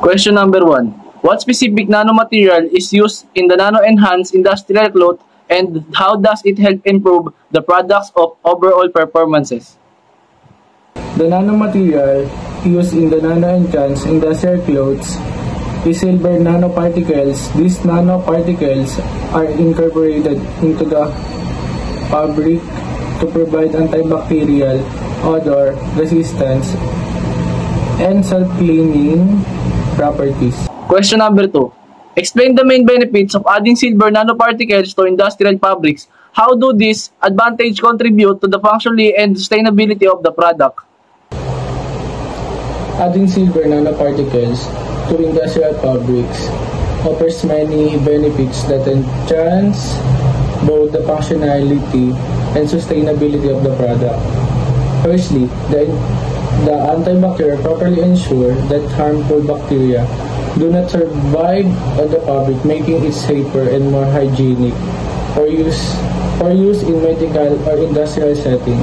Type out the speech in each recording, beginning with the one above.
Question number 1. What specific nanomaterial is used in the nano-enhanced industrial cloth, and how does it help improve the products of overall performances? The nanomaterial used in the nano-enhanced industrial clothes is silver nanoparticles. These nanoparticles are incorporated into the fabric to provide antibacterial, odor resistance, and self-cleaning properties. Question number 2. Explain the main benefits of adding silver nanoparticles to industrial fabrics. How do these advantages contribute to the functionality and sustainability of the product? Adding silver nanoparticles to industrial fabrics offers many benefits that enhance both the functionality and sustainability of the product. Firstly, the antibacterial properly ensure that harmful bacteria do not survive on the fabric, making it safer and more hygienic for use in medical or industrial settings.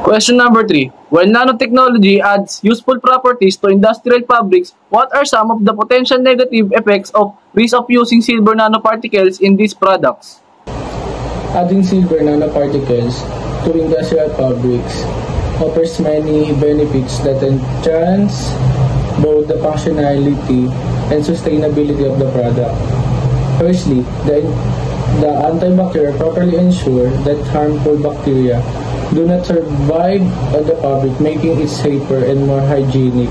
Question number 3. When nanotechnology adds useful properties to industrial fabrics, what are some of the potential negative effects of risk of using silver nanoparticles in these products? Adding silver nanoparticles to industrial fabrics offers many benefits that enhance both the functionality and sustainability of the product. Firstly, the antibacterial properly ensure that harmful bacteria do not survive on the fabric, making it safer and more hygienic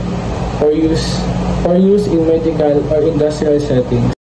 for use in medical or industrial settings.